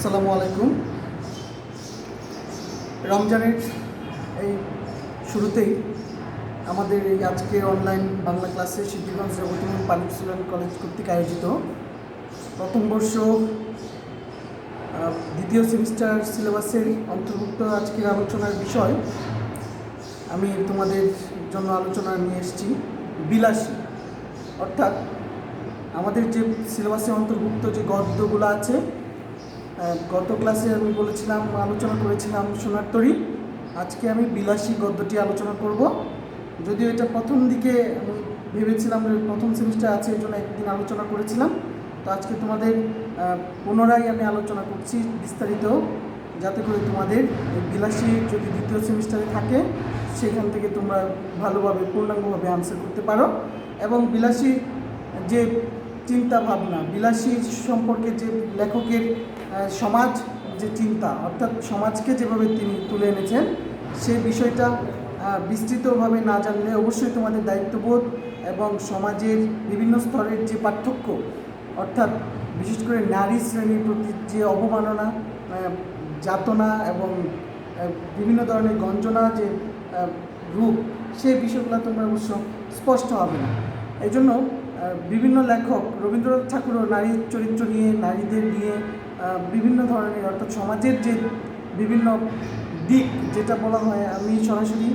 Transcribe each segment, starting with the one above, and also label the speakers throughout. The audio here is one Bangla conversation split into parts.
Speaker 1: আসসালামু আলাইকুম। রমজানের এই শুরুতেই আমাদের এই আজকে অনলাইন বাংলা ক্লাসে Siddhirganj Jagatimohan public school college কর্তৃক আয়োজিত প্রথম বর্ষ দ্বিতীয় সেমিস্টার সিলেবাসের অন্তর্ভুক্ত আজকের আলোচনার বিষয় আমি তোমাদের জন্য আলোচনা নিয়ে এসেছি বিলাসী। অর্থাৎ আমাদের যে সিলেবাসে অন্তর্ভুক্ত যে গদ্যগুলো আছে, গত ক্লাসে আমি আলোচনা করেছিলাম সোনার তরী। আজকে আমি বিলাসী গদ্যটি আলোচনা করব। যদিও এটা প্রথম দিকে আমি ভেবেছিলাম প্রথম সেমিস্টার আছে, এই জন্য একদিন আলোচনা করেছিলাম। তো আজকে তোমাদের পুনরায় আমি আলোচনা করছি বিস্তারিত, যাতে করে তোমাদের বিলাসী যদি দ্বিতীয় সেমিস্টারে থাকে সেখান থেকে তোমরা ভালোভাবে পূর্ণাঙ্গভাবে আনসার করতে পারো। এবং বিলাসী যে চিন্তা ভাবনা, বিলাসী সম্পর্কে যে লেখকের সমাজ যে চিন্তা, অর্থাৎ সমাজকে যেভাবে তিনি তুলে এনেছেন সেই বিষয়টা বিস্তৃতভাবে না জানলে অবশ্যই তোমাদের দায়িত্ববোধ এবং সমাজের বিভিন্ন স্তরের যে পার্থক্য, অর্থাৎ বিশেষ করে নারী শ্রেণীর প্রতি যে অবমাননা, যাতনা এবং বিভিন্ন ধরনের গঞ্জনা যে রূপ, সেই বিষয়গুলো তোমরা অবশ্য স্পষ্ট হবে না। এই জন্য বিভিন্ন লেখক, রবীন্দ্রনাথ ঠাকুরও নারীর চরিত্র নিয়ে, নারীদের নিয়ে বিভিন্ন ধরনের, অর্থাৎ সমাজের যে বিভিন্ন দিক যেটা বলা হয়, আমি সরাসরি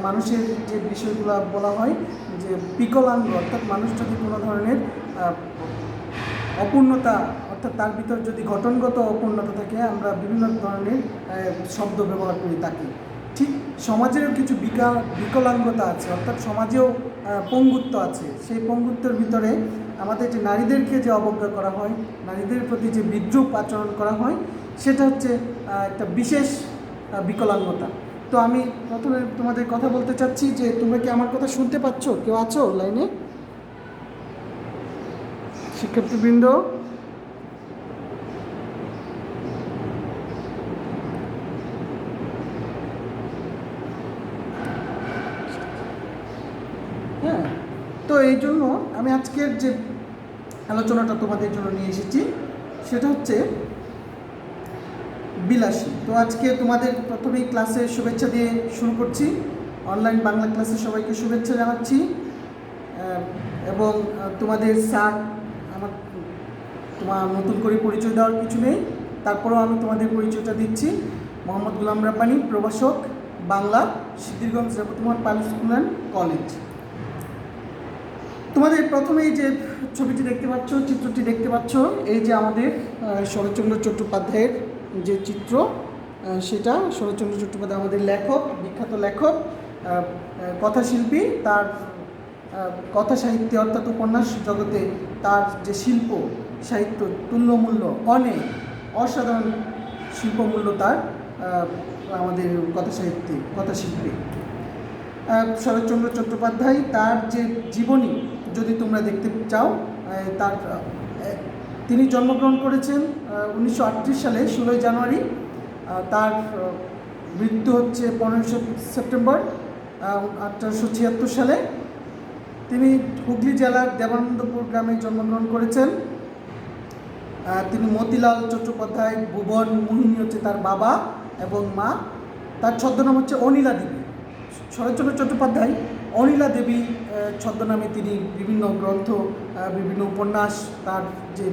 Speaker 1: মানুষের যে বিষয়গুলো বলা হয় যে বিকলাঙ্গ, অর্থাৎ মানুষ যদি কোনো ধরনের অপূর্ণতা, অর্থাৎ তার ভিতর যদি গঠনগত অপূর্ণতা থাকে, আমরা বিভিন্ন ধরনের শব্দ ব্যবহার করি তাকে। ঠিক সমাজেরও কিছু বিকলাঙ্গতা আছে, অর্থাৎ সমাজেও পঙ্গুত্ব আছে। সেই পঙ্গুত্বের ভিতরে আমাদের যে নারীদেরকে যে অবজ্ঞা করা হয়, নারীদের প্রতি যে বিদ্রূপ আচরণ করা হয়, সেটা হচ্ছে একটা বিশেষ বিকলাঙ্গতা। তো আমি প্রথমে তোমাদের কথা বলতে চাচ্ছি যে তোমরা কি আমার কথা শুনতে পাচ্ছ? কেউ আছো লাইনে? শিক্ষার্থীবৃন্দ, হ্যাঁ। তো এই জন্য আমি আজকের যে আলোচনাটা তোমাদের জন্য নিয়ে এসেছি সেটা হচ্ছে বিলাসী। তো আজকে তোমাদের প্রথমেই ক্লাসে শুভেচ্ছা দিয়ে শুরু করছি। অনলাইন বাংলা ক্লাসে সবাইকে শুভেচ্ছা জানাচ্ছি। এবং তোমাদের স্যার, তোমার নতুন করে পরিচয় দেওয়ার কিছু নেই, তারপরেও আমি তোমাদের পরিচয়টা দিচ্ছি। মোহাম্মদ গোলাম রাব্বানী, প্রভাষক, Bangla, Siddhirganj Jagatimohan public school and college. তোমাদের প্রথমেই যে ছবিটি দেখতে পাচ্ছ, চিত্রটি দেখতে পাচ্ছ, এই যে আমাদের শরৎচন্দ্র চট্টোপাধ্যায়ের যে চিত্র, সেটা শরৎচন্দ্র চট্টোপাধ্যায় আমাদের লেখক, বিখ্যাত লেখক, কথাশিল্পী। তার কথা সাহিত্যে, অর্থাৎ উপন্যাস জগতে তার যে শিল্প সাহিত্য তুল্যমূল্য, অনেক অসাধারণ শিল্পমূল্য তার আমাদের কথাশিল্পী শরৎচন্দ্র চট্টোপাধ্যায়। তার যে জীবনী যদি তোমরা দেখতে চাও, তিনি জন্মগ্রহণ করেছেন 1938 সালে 16 জানুয়ারি। তার মৃত্যু হচ্ছে 15 সেপ্টেম্বর 1876 সালে। তিনি হুগলি জেলার দেবানন্দপুর গ্রামে জন্মগ্রহণ করেছেন। তিনি মতিলাল চট্টোপাধ্যায়, ভুবন মোহিনী হচ্ছে তার বাবা এবং মা। তার ছদ্মনাম হচ্ছে অনিলা দেবী। শরৎচন্দ্র চট্টোপাধ্যায় অনিলা দেবী ছদ্মনামে তিনি বিভিন্ন গ্রন্থ, বিভিন্ন উপন্যাস, তার যে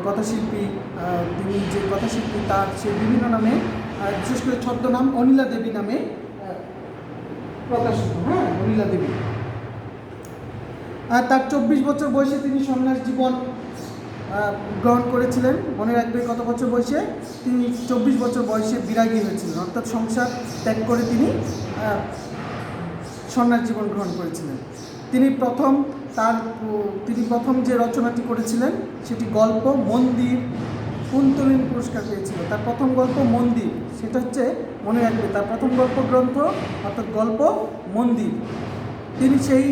Speaker 1: কথাশিল্পী, তার সেই বিভিন্ন নামে, বিশেষ করে ছদ্মনাম অনিলা দেবী নামে প্রকাশিত। হ্যাঁ, অনিলা দেবী। তার 24 বছর বয়সে তিনি সন্ন্যাস জীবন গ্রহণ করেছিলেন। মনে রাখবে কত বছর বয়সে? তিনি 24 বছর বয়সে বিরাগী হয়েছিলেন, অর্থাৎ সংসার ত্যাগ করে তিনি সন্ন্যাস জীবন গ্রহণ করেছিলেন। তিনি প্রথম যে রচনাটি করেছিলেন সেটি গল্প মন্দির, কুন্তলীন পুরস্কার পেয়েছিল। তার প্রথম গল্প মন্দির, সেটা হচ্ছে মনে রাখবে তার প্রথম গল্প গ্রন্থ, অর্থাৎ গল্প মন্দির। তিনি সেই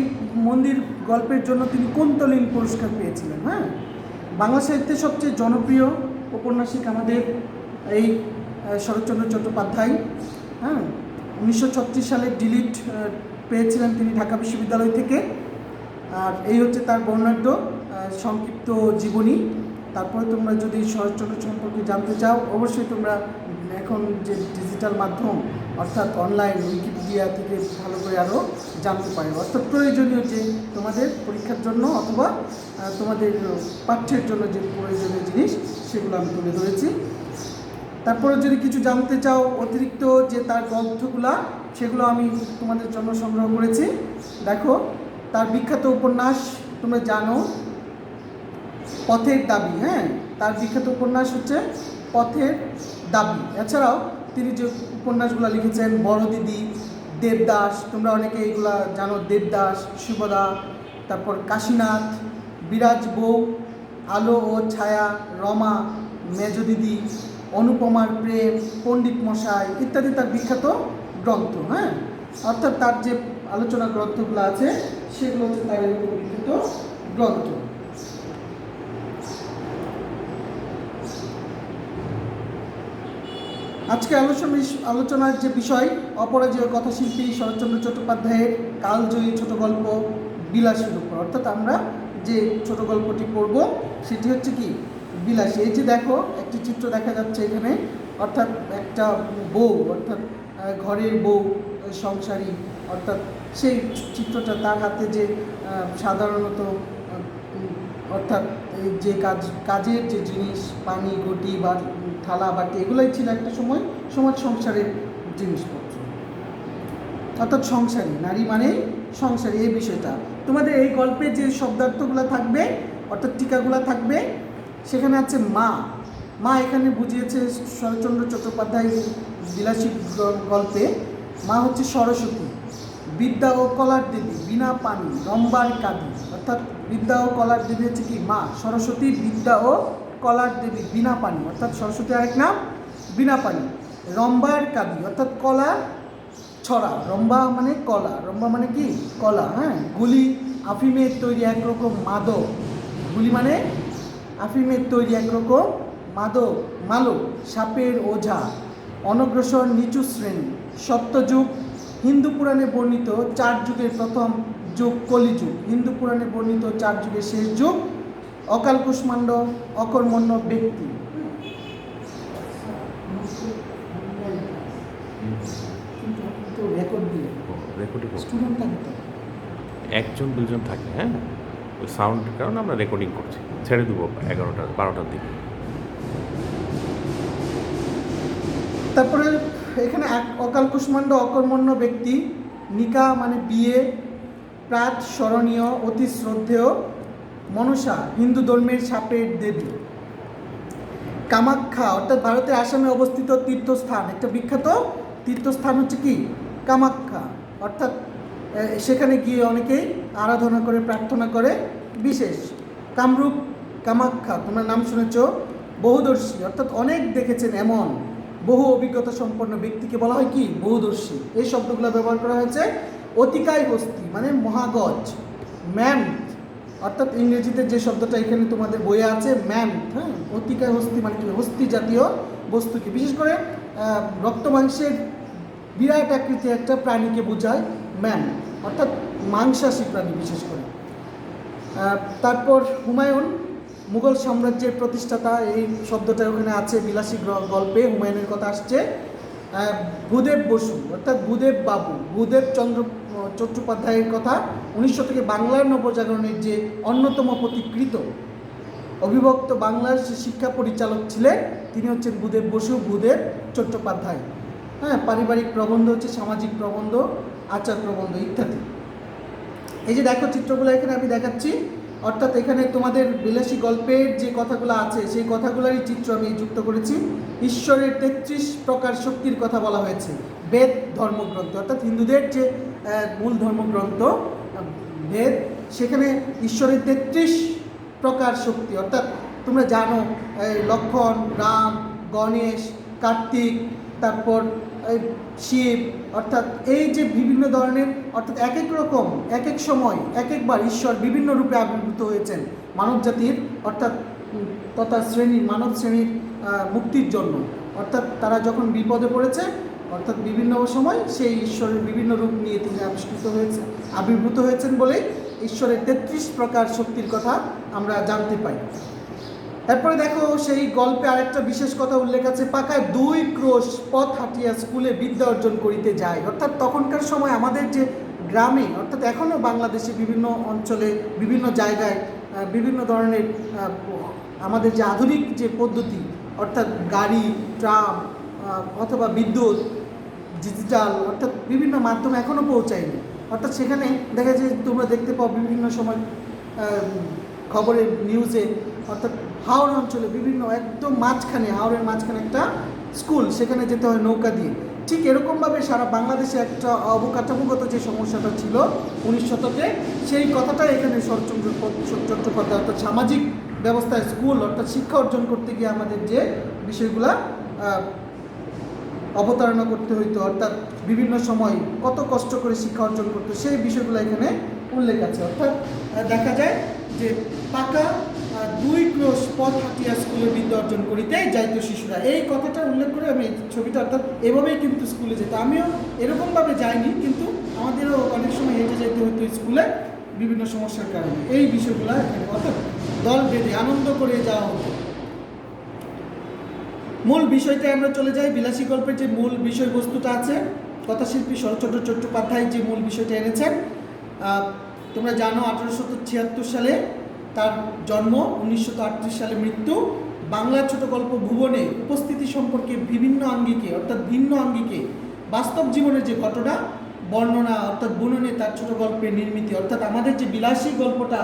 Speaker 1: মন্দির গল্পের জন্য তিনি কুন্তলীন পুরস্কার পেয়েছিলেন। হ্যাঁ, বাংলা সাহিত্যের সবচেয়ে জনপ্রিয় ঔপন্যাসিক আমাদের এই শরৎচন্দ্র চট্টোপাধ্যায়। হ্যাঁ, 1936 সালে ডিলিট পেয়েছিলেন তিনি ঢাকা বিশ্ববিদ্যালয় থেকে। আর এই হচ্ছে তার বর্ণাঢ্য সংক্ষিপ্ত জীবনী। তারপরে তোমরা যদি শরৎচন্দ্র সম্পর্কে জানতে চাও, অবশ্যই তোমরা এখন যে ডিজিটাল মাধ্যম অর্থাৎ অনলাইন উইকিপিডিয়া থেকে ভালো করে আরও জানতে পারো। অর্থাৎ প্রয়োজনীয় যে তোমাদের পরীক্ষার জন্য অথবা তোমাদের পাঠ্যের জন্য যে প্রয়োজনীয় জিনিস সেগুলো আমি তুলে ধরেছি। তারপরে যদি কিছু জানতে চাও অতিরিক্ত যে তার গ্রন্থগুলা, সেগুলো আমি তোমাদের জন্য সংগ্রহ করেছি। দেখো, তার বিখ্যাত উপন্যাস তোমরা জানো পথের দাবি। হ্যাঁ, তার বিখ্যাত উপন্যাস হচ্ছে পথের দাবি। এছাড়াও তিনি যে উপন্যাসগুলো লিখেছেন বড়দিদি, দেবদাস, তোমরা অনেকে এইগুলা জানো, দেবদাস, শুভদা, তারপর কাশীনাথ, বিরাজ বউ, আলো ও ছায়া, রমা, মেজদিদি, অনুপমার প্রেম, পণ্ডিত মশাই ইত্যাদি তার বিখ্যাত গ্রন্থ। হ্যাঁ, অর্থাৎ তার যে আলোচনা গ্রন্থগুলো আছে সেগুলো হচ্ছে তার বিখ্যাত গ্রন্থ। আজকে আলোচনার যে বিষয়, অপরাজেয় কথাশিল্পী শরৎচন্দ্র চট্টোপাধ্যায়ের কালজয়ী ছোট গল্প বিলাসীর উপর। অর্থাৎ আমরা যে ছোট গল্পটি পড়ব সেটি হচ্ছে কি বিলাসী। এই যে দেখো একটি চিত্র দেখা যাচ্ছে এখানে, অর্থাৎ একটা বউ, অর্থাৎ ঘরের বউ, সংসারী, অর্থাৎ সেই চিত্রটা তার হাতে যে সাধারণত অর্থাৎ যে কাজের যে জিনিস, পানি, ঘটি বা থালা বাটি, এগুলোই ছিল একটা সময় সমাজ সংসারের জিনিসপত্র। অর্থাৎ সংসারী, নারী মানে সংসারী, এই বিষয়টা তোমাদের এই গল্পে যে শব্দার্থগুলো থাকবে অর্থাৎ টিকাগুলো থাকবে, সেখানে আছে মা। মা এখানে বুঝিয়েছে শরৎচন্দ্র চট্টোপাধ্যায় বিলাসী গল্পে মা হচ্ছে সরস্বতী, বিদ্যা ও কলার দেবী, বিনা পানি, রম্বার কাদি। অর্থাৎ বিদ্যা ও কলার দেবী হচ্ছে কি মা সরস্বতী, বিদ্যা ও কলার দেবী, বিনা পানি, অর্থাৎ সরস্বতী আরেক নাম বিনা পানি। রম্বার কাদি অর্থাৎ কলা ছড়া, রম্বা মানে কলা, রম্বা মানে কি কলা। হ্যাঁ, গুলি আফিমের তৈরি একরকম মাদক, গুলি মানে আফিমের তৈরি একরকম মাদক, মালক, সাপের ওঝা, অনগ্রসর নিচু শ্রেণী, সত্যযুগ, হিন্দু পুরাণে বর্ণিত 4 যুগের প্রথম যুগ কলিযুগ, হিন্দু পুরাণে বর্ণিত 4 যুগের শেষ যুগ, অকাল কুষ্মাণ্ড, অকর্মণ্য ব্যক্তি।
Speaker 2: একজন দুজন থাকে। হ্যাঁ, ওই সাউন্ডের কারণে আমরা রেকর্ডিং করছি, ছেড়ে দেবো 11টা 12টার দিকে।
Speaker 1: তারপরে এখানে অকাল কুষ্মাণ্ড, অকর্মণ্য ব্যক্তি, নিকা মানে বিয়ে, প্রাত স্মরণীয়, অতি শ্রদ্ধেয়, মনসা হিন্দু ধর্মের সাপের দেবী, কামাখ্যা অর্থাৎ ভারতের আসামে অবস্থিত তীর্থস্থান, একটা বিখ্যাত তীর্থস্থান হচ্ছে কি কামাখ্যা। অর্থাৎ সেখানে গিয়ে অনেকেই আরাধনা করে, প্রার্থনা করে। বিশেষ কামরূপ কামাখ্যা, তোমরা নাম শুনেছ। বহুদর্শী অর্থাৎ অনেক দেখেছেন এমন বহু অভিজ্ঞতা সম্পন্ন ব্যক্তিকে বলা হয় কি বহুদর্শী। এই শব্দগুলো ব্যবহার করা হয়েছে। অতিকায় হস্তি মানে মহাগজ, ম্যাম্প অর্থাৎ ইংরেজিতে যে শব্দটা এখানে তোমাদের বইয়ে আছে ম্যাম্প। হ্যাঁ, অতিকায় হস্তি মানে কি হস্তি জাতীয় বস্তুকে, বিশেষ করে রক্ত মাংসের বিরাট আকৃতি একটা প্রাণীকে বোঝায় ম্যাম্প, অর্থাৎ মাংসাশী প্রাণী বিশেষ করে। তারপর হুমায়ুন মুঘল সাম্রাজ্যের প্রতিষ্ঠাতা, এই শব্দটা ওখানে আছে বিলাসী গল্পে, হুমায়ুনের কথা আসছে। ভূদেব বসু অর্থাৎ ভূদেব বাবু, ভূদেব চন্দ্র চট্টোপাধ্যায়ের কথা 1900 থেকে বাংলার নবজাগরণের যে অন্যতম প্রতিকৃত অবিভক্ত বাংলার যে শিক্ষা পরিচালক ছিলেন তিনি হচ্ছেন ভূদেব বসু, ভূদেব চট্টোপাধ্যায়। হ্যাঁ, পারিবারিক প্রবন্ধ হচ্ছে সামাজিক প্রবন্ধ, আচার প্রবন্ধ ইত্যাদি। এই যে দেখো চিত্রগুলো এখানে আমি দেখাচ্ছি, অর্থাৎ এখানে তোমাদের বিলাসী গল্পের যে কথাগুলো আছে সেই কথাগুলোরই চিত্র আমি যুক্ত করেছি। ঈশ্বরের 33 প্রকার শক্তির কথা বলা হয়েছে। বেদ ধর্মগ্রন্থ অর্থাৎ হিন্দুদের যে মূল ধর্মগ্রন্থ বেদ, সেখানে ঈশ্বরের 33 প্রকার শক্তি, অর্থাৎ তোমরা জানো লক্ষ্মণ, রাম, গণেশ, কার্তিক, তারপর শিব, অর্থাৎ এই যে বিভিন্ন ধরনের, অর্থাৎ এক এক রকম এক এক সময় এক একবার ঈশ্বর বিভিন্ন রূপে আবির্ভূত হয়েছেন মানব জাতির অর্থাৎ তথা শ্রেণীর মানব শ্রেণীর মুক্তির জন্য। অর্থাৎ তারা যখন বিপদে পড়েছে অর্থাৎ বিভিন্ন সময় সেই ঈশ্বরের বিভিন্ন রূপ নিয়ে তিনি আবির্ভূত হয়েছেন বলে ঈশ্বরের 33 প্রকার শক্তির কথা আমরা জানতে পাই। এরপরে দেখো সেই গল্পে আরেকটা বিশেষ কথা উল্লেখ আছে, পাকায় 2 ক্রোশ পথ হাঁটিয়া স্কুলে বিদ্যা অর্জন করিতে যায়। অর্থাৎ তখনকার সময় আমাদের যে গ্রামে, অর্থাৎ এখনও বাংলাদেশে বিভিন্ন অঞ্চলে বিভিন্ন জায়গায় বিভিন্ন ধরনের আমাদের যে আধুনিক যে পদ্ধতি, অর্থাৎ গাড়ি, ট্রাম অথবা বিদ্যুৎ, ডিজিটাল, অর্থাৎ বিভিন্ন মাধ্যম এখনও পৌঁছায়নি। অর্থাৎ সেখানে দেখা যায় তোমরা দেখতে পাও বিভিন্ন সময় খবরের নিউজে, অর্থাৎ হাওড় অঞ্চলে বিভিন্ন একদম মাঝখানে, হাওড়ের মাঝখানে একটা স্কুল, সেখানে যেতে হয় নৌকা দিয়ে। ঠিক এরকমভাবে সারা বাংলাদেশে একটা অবকাঠামোগত যে সমস্যাটা ছিল 19 শতকে, সেই কথাটা এখানে শরৎচন্দ্র চট্টোপাধ্যায় অর্থাৎ সামাজিক ব্যবস্থায় স্কুল অর্থাৎ শিক্ষা অর্জন করতে গিয়ে আমাদের যে বিষয়গুলা অবতারণা করতে হইতো, অর্থাৎ বিভিন্ন সময় কত কষ্ট করে শিক্ষা অর্জন করতো, সেই বিষয়গুলো এখানে উল্লেখ আছে। অর্থাৎ দেখা যায় যে পাকা 2 ক্রোশ পথ হাঁটিয়া স্কুলে বিদ্যা অর্জন করিতে যাইতো শিশুরা, এই কথাটা উল্লেখ করে আমি ছবিটা, অর্থাৎ এভাবেই কিন্তু স্কুলে যেত। আমিও এরকমভাবে যাইনি, কিন্তু আমাদেরও অনেক সময় হেঁটে যেতে হতো স্কুলে বিভিন্ন সমস্যার কারণে। এই বিষয়গুলো এখানে অর্থাৎ দল বেঁধে আনন্দ করে যাওয়া হতো। মূল বিষয়টা আমরা চলে যাই, বিলাসী গল্পের যে মূল বিষয়বস্তুটা আছে, কথাশিল্পী শরৎচন্দ্র চট্টোপাধ্যায় যে মূল বিষয়টা এনেছেন। তোমরা জানো 1876 সালে তার জন্ম, 1938 সালে মৃত্যু। বাংলা ছোট গল্প ভুবনে উপস্থিতি সম্পর্কে বিভিন্ন আঙ্গিকে অর্থাৎ ভিন্ন আঙ্গিকে বাস্তব জীবনের যে ঘটনা বর্ণনা অর্থাৎ বুননে তার ছোট গল্পের নির্মিতি, অর্থাৎ আমাদের যে বিলাসী গল্পটা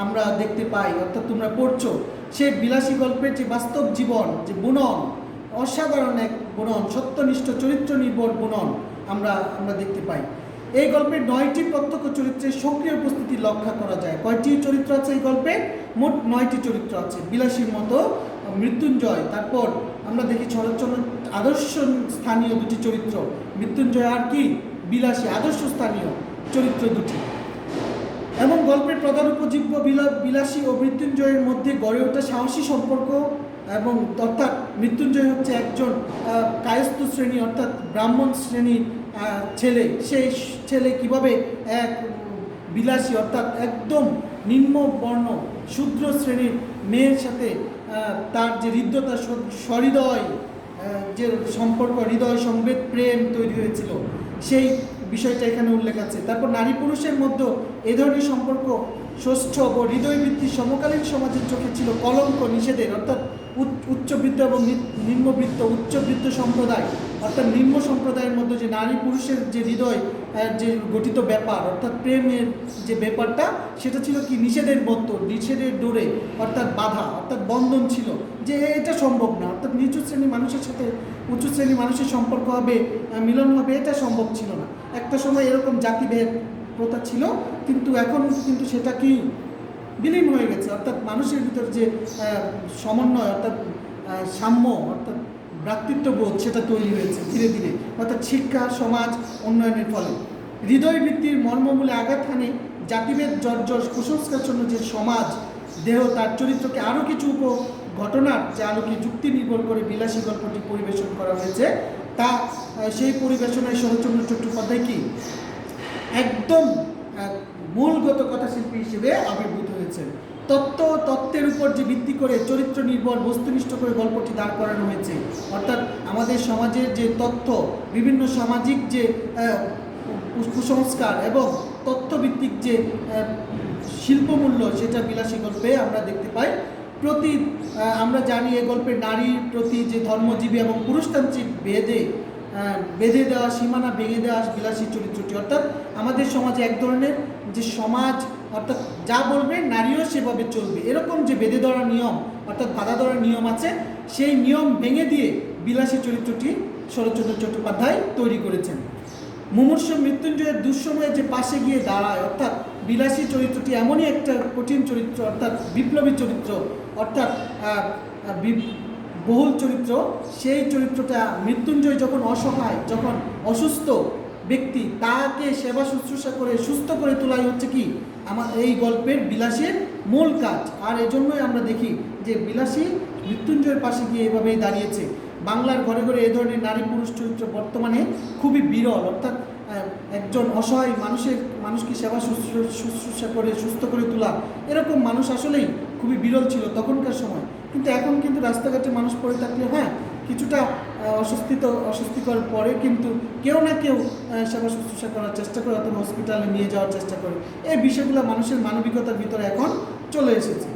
Speaker 1: আমরা দেখতে পাই, অর্থাৎ তোমরা পড়ছো, সেই বিলাসী গল্পের যে বাস্তব জীবন, যে বুনন, অসাধারণ এক বুনন, সত্যনিষ্ঠ চরিত্র নির্ভর বুনন আমরা দেখতে পাই। এই গল্পের 9টি প্রত্যক্ষ চরিত্রের সক্রিয় উপস্থিতি লক্ষ্য করা যায়। কয়টি চরিত্র আছে এই গল্পে? মোট 9টি চরিত্র আছে। বিলাসীর মতো মৃত্যুঞ্জয়, তারপর আমরা দেখি শরৎচন্দ্র আদর্শ স্থানীয় 2টি চরিত্র, মৃত্যুঞ্জয় আর কি বিলাসী, আদর্শ স্থানীয় চরিত্র 2টি। এবং গল্পের প্রধান উপজীব্য বিলাসী ও মৃত্যুঞ্জয়ের মধ্যে গড়ে ওঠা সাহসী সম্পর্ক, এবং অর্থাৎ মৃত্যুঞ্জয় হচ্ছে একজন কায়স্থ শ্রেণী অর্থাৎ ব্রাহ্মণ শ্রেণীর ছেলে। সেই ছেলে কিভাবে এক বিলাসী অর্থাৎ একদম নিম্ন বর্ণ শূদ্র শ্রেণীর মেয়ের সাথে তার যে হৃদ্যতা, সহৃদয় যে সম্পর্ক, হৃদয় সংবেদ প্রেম তৈরি হয়েছিল, সেই বিষয়টা এখানে উল্লেখ আছে। তারপর নারী পুরুষের মধ্যে এ ধরনের সম্পর্ক ষষ্ঠ ও হৃদয়বৃত্তির সমকালীন সমাজের চোখে ছিল কলঙ্ক, নিষেধের, অর্থাৎ উচ্চবৃত্ত এবং নিম্নবৃত্ত, উচ্চবৃত্ত সম্প্রদায় অর্থাৎ নিম্ন সম্প্রদায়ের মধ্যে যে নারী পুরুষের যে হৃদয় যে গঠিত ব্যাপার অর্থাৎ প্রেমের যে ব্যাপারটা, সেটা ছিল কি নিষেধের মতো, নিষেধের ডোরে অর্থাৎ বাধা অর্থাৎ বন্ধন ছিল, যে এটা সম্ভব না। অর্থাৎ নিচু শ্রেণীর মানুষের সাথে উঁচু শ্রেণীর মানুষের সম্পর্ক হবে, মিলন হবে, এটা সম্ভব ছিল না। একটা সময় এরকম জাতিভেদ প্রথা ছিল, কিন্তু এখন কিন্তু সেটা কি বিলীন হয়ে গেছে। অর্থাৎ মানুষের ভিতর যে সমন্বয় অর্থাৎ সাম্য অর্থাৎ ভ্রাতৃত্ববোধ, সেটা তৈরি হয়েছে ধীরে ধীরে, অর্থাৎ শিক্ষা সমাজ উন্নয়নের ফলে। হৃদয়বৃত্তির মর্মমূলে আঘাত হানে জাতিভেদ জর্জর কুসংস্কারচ্ছন্ন যে সমাজ দেহ, তার চরিত্রকে আরও কিছু ঘটনার যে আলোকে যুক্তি নির্ভর করে বিলাসী গল্পটি পরিবেশন করা হয়েছে, তা সেই পরিবেশনায় শরৎচন্দ্র চট্টোপাধ্যায় কি একদম মূলগত কথাশিল্পী হিসেবে আবির্ভূত হয়েছেন। তত্ত্বের উপর যে ভিত্তি করে চরিত্র নির্ভর বস্তুনিষ্ঠ করে গল্পটি দাঁড় করানো হয়েছে, অর্থাৎ আমাদের সমাজের যে তথ্য, বিভিন্ন সামাজিক যে কুসংস্কার এবং তথ্যভিত্তিক যে শিল্পমূল্য, সেটা বিলাসী গল্পে আমরা দেখতে পাই। আমরা জানি এই গল্পের নারীর প্রতি যে ধর্মজীবী এবং পুরুষতান্ত্রিক বেঁধে দেওয়া সীমানা ভেঙে দেওয়া বিলাসী চরিত্রটি, অর্থাৎ আমাদের সমাজে এক ধরনের যে সমাজ অর্থাৎ যা বলবে নারীও সেভাবে চলবে, এরকম যে বেঁধে দেওয়া নিয়ম অর্থাৎ বাধা দেওয়ার নিয়ম আছে, সেই নিয়ম ভেঙে দিয়ে বিলাসী চরিত্রটি শরৎচন্দ্র চট্টোপাধ্যায় তৈরি করেছেন। মুমূর্ষু মৃত্যুঞ্জয়ের দুঃসময়ে যে পাশে গিয়ে দাঁড়ায়, অর্থাৎ বিলাসী চরিত্রটি এমনই একটা কঠিন চরিত্র অর্থাৎ বিপ্লবী চরিত্র অর্থাৎ বহুল চরিত্র। সেই চরিত্রটা মৃত্যুঞ্জয় যখন অসহায়, যখন অসুস্থ ব্যক্তি, তাকে সেবা শুশ্রূষা করে সুস্থ করে তোলাই হচ্ছে কি আমার এই গল্পের বিলাসীর মূল কাজ। আর এজন্যই আমরা দেখি যে বিলাসী মৃত্যুঞ্জয়ের পাশে গিয়ে এভাবেই দাঁড়িয়েছে। বাংলার ঘরে ঘরে এ ধরনের নারী পুরুষ চরিত্র বর্তমানে খুবই বিরল, অর্থাৎ একজন অসহায় মানুষকে সেবা শুশ্রূষা করে সুস্থ করে তোলা, এরকম মানুষ আসলেই খুবই বিরল ছিল তখনকার সময়। কিন্তু এখন কিন্তু রাস্তাঘাটে মানুষ পড়ে থাকলে হ্যাঁ কিছুটা অস্বস্তিকর পরে, কিন্তু কেউ না কেউ সেবা শুশ্রূষা করার চেষ্টা করে, অথবা হসপিটালে নিয়ে যাওয়ার চেষ্টা করে। এই বিষয়গুলো মানুষের মানবিকতার ভিতরে এখন চলে এসেছে।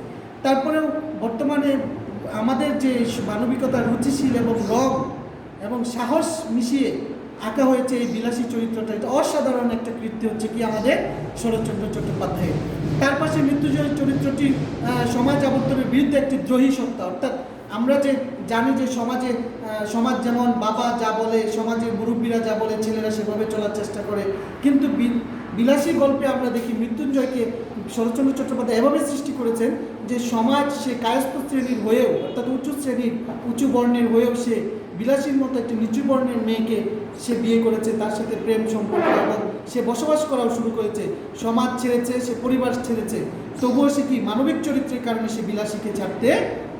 Speaker 1: তারপরেও বর্তমানে আমাদের যে মানবিকতার রুচিশীল এবং রং এবং সাহস মিশিয়ে আঁকা হয়েছে এই বিলাসী চরিত্রটা, এটা অসাধারণ একটা কৃত্য হচ্ছে কি আমাদের শরৎচন্দ্র চট্টোপাধ্যায়ের। তার পাশে মৃত্যুঞ্জয় চরিত্রটি সমাজ আবর্তনের বিরুদ্ধে একটি দ্রোহী সত্তা, অর্থাৎ আমরা যে জানি যে সমাজ যেমন বাবা যা বলে, সমাজের মুরব্বীরা যা বলে, ছেলেরা সেভাবে চলার চেষ্টা করে, কিন্তু বিলাসী গল্পে আমরা দেখি মৃত্যুঞ্জয়কে শরৎচন্দ্র চট্টোপাধ্যায় এভাবে সৃষ্টি করেছেন যে সমাজ সে কায়স্থ শ্রেণীর হয়েও, অর্থাৎ উঁচু শ্রেণীর উঁচু বর্ণের হয়েও সে বিলাসীর মতো একটি নিচু বর্ণের মেয়েকে সে বিয়ে করেছে, তার সাথে প্রেম সম্পর্ক এবং সে বসবাস করাও শুরু করেছে। সমাজ ছেড়েছে, সে পরিবার ছেড়েছে, তবুও সে কি মানবিক চরিত্রের কারণে সে বিলাসীকে ছাড়তে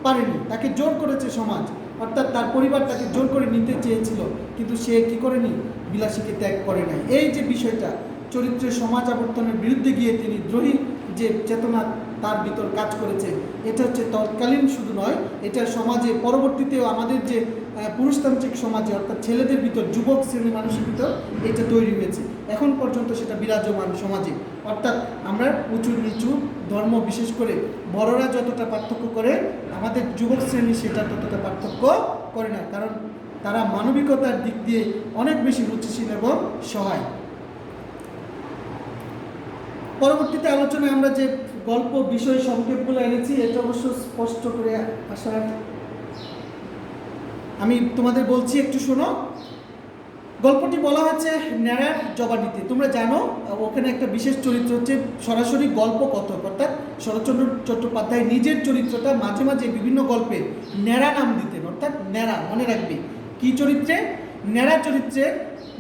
Speaker 1: পারেনি। তাকে জোর করেছে সমাজ, অর্থাৎ তার পরিবার তাকে জোর করে নিতে চেয়েছিল, কিন্তু সে কি করেনি, বিলাসীকে ত্যাগ করে নাই। এই যে বিষয়টা চরিত্রের সমাজ আবর্তনের বিরুদ্ধে গিয়ে তিনি দ্রোহী যে চেতনা তার ভিতর কাজ করেছে, এটা হচ্ছে তৎকালীন শুধু নয়, এটা সমাজে পরবর্তীতেও আমাদের যে পুরুষতান্ত্রিক সমাজে, অর্থাৎ ছেলেদের ভিতর, যুবক শ্রেণীর মানুষের ভিতর এটা তৈরি হয়েছে, এখন পর্যন্ত সেটা বিরাজমান সমাজে। অর্থাৎ আমরা উঁচু নিচু ধর্ম বিশেষ করে বড়রা যতটা পার্থক্য করে, আমাদের যুবক শ্রেণী সেটা ততটা পার্থক্য করে না, কারণ তারা মানবিকতার দিক দিয়ে অনেক বেশি রুচিশীল এবং সহায়। পরবর্তীতে আলোচনায় আমরা যে গল্প বিষয় সংক্ষেপগুলো এনেছি, এটা অবশ্য স্পষ্ট করে আসার আমি তোমাদের বলছি, একটু শোনো। গল্পটি বলা হয়েছে ন্যাড়ার জবানিতে। তোমরা জানো ওখানে একটা বিশেষ চরিত্র হচ্ছে সরাসরি গল্প কথক, অর্থাৎ শরৎচন্দ্র চট্টোপাধ্যায় নিজের চরিত্রটা মাঝে মাঝে বিভিন্ন গল্পে ন্যাড়া নাম দিতেন, অর্থাৎ ন্যাড়া, মনে রাখবে কী চরিত্রে, ন্যাড়া চরিত্রের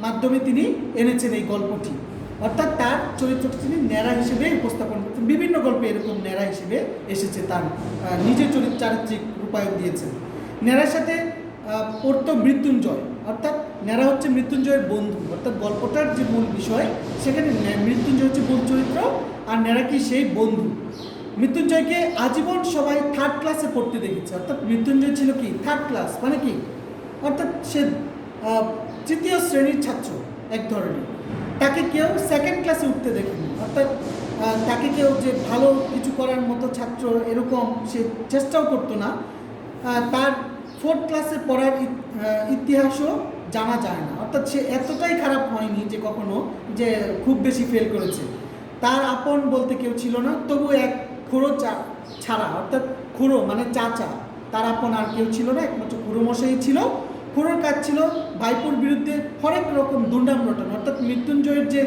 Speaker 1: মাধ্যমে তিনি এনেছেন এই গল্পটি, অর্থাৎ তার চরিত্রটি তিনি ন্যাড়া হিসেবে উপস্থাপন করতেন। বিভিন্ন গল্পে এরকম ন্যাড়া হিসেবে এসেছে, তার নিজের চারিত্রিক রূপায়ণ দিয়েছেন। ন্যাড়ার সাথে পড়তো মৃত্যুঞ্জয়, অর্থাৎ ন্যাড়া হচ্ছে মৃত্যুঞ্জয়ের বন্ধু, অর্থাৎ গল্পটার যে মূল বিষয় সেখানে মৃত্যুঞ্জয় হচ্ছে মূল চরিত্র আর ন্যাড়া কি সেই বন্ধু। মৃত্যুঞ্জয়কে আজীবন সবাই থার্ড ক্লাসে পড়তে দেখেছে, অর্থাৎ মৃত্যুঞ্জয় ছিল কি থার্ড ক্লাস, মানে কি অর্থাৎ সে তৃতীয় শ্রেণীর ছাত্র এক ধরনের। তাকে কেউ সেকেন্ড ক্লাসে উঠতে দেখেনি, অর্থাৎ তাকে কেউ যে ভালো কিছু করার মতো ছাত্র এরকম সে চেষ্টাও করতো না। তার ফোর্থ ক্লাসে পড়ার ইতিহাসও জানা যায় না, অর্থাৎ সে এতটাই খারাপ হয়নি যে কখনো যে খুব বেশি ফেল করেছে। তার আপন বলতে কেউ ছিল না, তবু এক খুড়ো ছাড়া, অর্থাৎ খুড়ো মানে চাচা, তার আপন আর কেউ ছিল না, একমাত্র খুড়ো মশাই ছিল। খুড়োর কাজ ছিল ভাইপুর বিরুদ্ধে হরেক রকম দুর্নাম রটানো, অর্থাৎ মৃত্যুঞ্জয়ের যে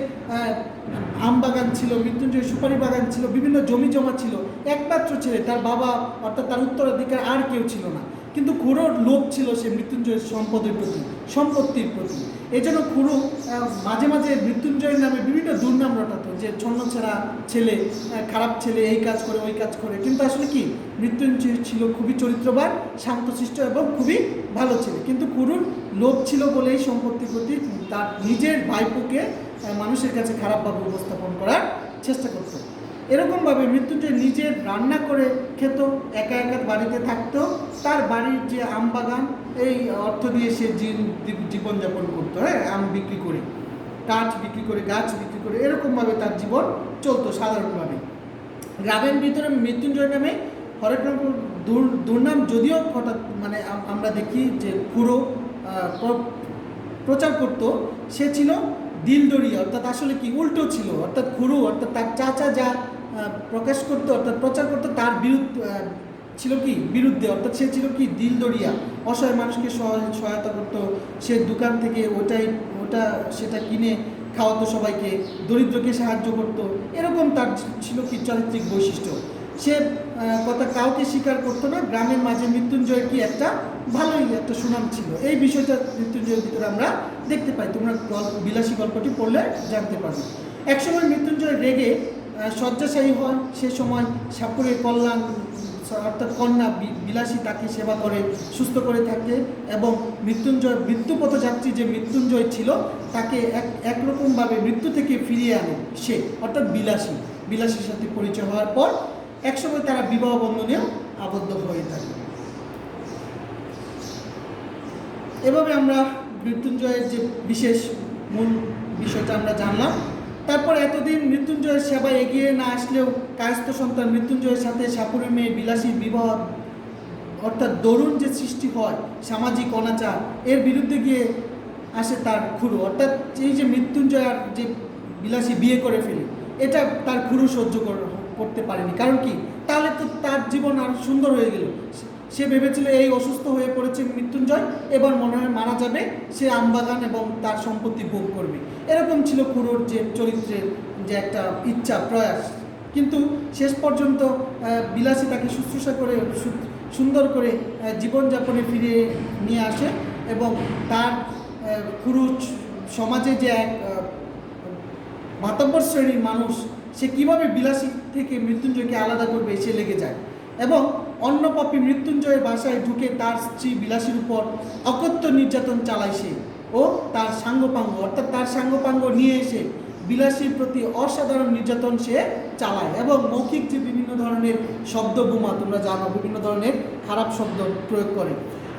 Speaker 1: আম বাগান ছিল, মৃত্যুঞ্জয়ের সুপারি বাগান ছিল, বিভিন্ন জমি জমা ছিল, একমাত্র ছেলে তার বাবা, অর্থাৎ তার উত্তরাধিকার আর কেউ ছিল না, কিন্তু খুড়োর লোভ ছিল সে মৃত্যুঞ্জয়ের সম্পত্তির প্রতি। এই জন্য খুড়ো মাঝে মাঝে মৃত্যুঞ্জয়ের নামে বিভিন্ন দুর্নাম রটাতো, যে ছন্নছাড়া ছেলে, খারাপ ছেলে, এই কাজ করে ওই কাজ করে, কিন্তু আসলে কি মৃত্যুঞ্জয় ছিল খুবই চরিত্রবান, শান্তশিষ্ট এবং খুবই ভালো ছেলে, কিন্তু খুড়োর লোভ ছিল বলেই সম্পত্তির প্রতি তার নিজের ভাইপোকে মানুষের কাছে খারাপভাবে উপস্থাপন করার চেষ্টা করতো। এরকমভাবে মৃত্যুঞ্জয় নিজের রান্না করে খেত, একা একা বাড়িতে থাকতো, তার বাড়ির যে আম বাগান এই অর্থ দিয়ে সে জীবনযাপন করতো, হ্যাঁ, আম বিক্রি করে, কাঠ বিক্রি করে, গাছ বিক্রি করে, এরকমভাবে তার জীবন চলতো সাধারণভাবে। গ্রামের ভিতরে মৃত্যুঞ্জয় নামে হরেক রকম দুর্নাম যদিও হঠাৎ মানে আমরা দেখি যে খুড়ো প্রচার করতো, সে ছিল দিলদরিয়া, অর্থাৎ আসলে কি উল্টো ছিল, অর্থাৎ খুড়ো অর্থাৎ তার চাচা যা প্রকাশ করতো অর্থাৎ প্রচার করতো তার ছিল কি বিরুদ্ধে, অর্থাৎ সে ছিল কি দিলদরিয়া, অসহায় মানুষকে সহায়তা করতো, সে দোকান থেকে সেটা কিনে খাওয়াতো সবাইকে, দরিদ্রকে সাহায্য করতো, এরকম তার ছিল কি চারিত্রিক বৈশিষ্ট্য। সে কথা কাউকে স্বীকার করতো না। গ্রামের মাঝে মৃত্যুঞ্জয়ের কি একটা ভালোই একটা সুনাম ছিল, এই বিষয়টা মৃত্যুঞ্জয়ের ভিতরে আমরা দেখতে পাই। তোমরা বিলাসী গল্পটি পড়লে জানতে পারবে। একসময় মৃত্যুঞ্জয় রেগে শয্যাশায়ী হয়, সে সময় সাপুরের কল্যাণ অর্থাৎ কন্যা বিলাসী তাকে সেবা করে, সুস্থ করে থাকে, এবং মৃত্যুঞ্জয় মৃত্যুপথযাত্রী যে মৃত্যুঞ্জয় ছিল তাকে একরকমভাবে মৃত্যু থেকে ফিরিয়ে আনে সে, অর্থাৎ বিলাসীর সাথে পরিচয় হওয়ার পর একসময় তারা বিবাহ বন্ধনেও আবদ্ধ হয়ে থাকে। এভাবে আমরা মৃত্যুঞ্জয়ের যে বিশেষ মূল বিষয়টা আমরা জানলাম। তারপর এতদিন মৃত্যুঞ্জয়ের সেবায় এগিয়ে না আসলেও কায়স্থ সন্তান মৃত্যুঞ্জয়ের সাথে সাপুরের মেয়ে বিলাসীর বিবাহ, অর্থাৎ দরুণ যে সৃষ্টি হয় সামাজিক অনাচার, এর বিরুদ্ধে গিয়ে আসে তার খুড়ো। অর্থাৎ এই যে মৃত্যুঞ্জয় আর যে বিলাসী বিয়ে করে ফেলে, এটা তার খুড়ো সহ্য করতে পারেনি। কারণ কি, তাহলে তো তার জীবন আর সুন্দর হয়ে গেল। সে ভেবেছিল এই অসুস্থ হয়ে পড়েছে মৃত্যুঞ্জয়, এবার মনে হয় মারা যাবে, সে আমবাগান এবং তার সম্পত্তি ভোগ করবে, এরকম ছিল খুড়োর যে চরিত্রের যে একটা ইচ্ছা প্রয়াস। কিন্তু শেষ পর্যন্ত বিলাসী তাকে শুশ্রূষা করে সুন্দর করে জীবনযাপনে ফিরিয়ে নিয়ে আসে এবং তার খুড়ো সমাজে যে এক মাতব্বর শ্রেণীর মানুষ, সে কীভাবে বিলাসী থেকে মৃত্যুঞ্জয়কে আলাদা করবে সে লেগে যায় এবং অন্য পাপী মৃত্যুঞ্জয়ের বাসায় ঢুকে তার স্ত্রী বিলাসীর উপর অকথ্য নির্যাতন চালায় সে ও তার সাঙ্গপাঙ্গ, অর্থাৎ তার সাঙ্গপাঙ্গ নিয়ে এসে বিলাসীর প্রতি অসাধারণ নির্যাতন সে চালায় এবং মৌখিক যে বিভিন্ন ধরনের শব্দ বোমা, তোমরা জানো, বিভিন্ন ধরনের খারাপ শব্দ প্রয়োগ করে।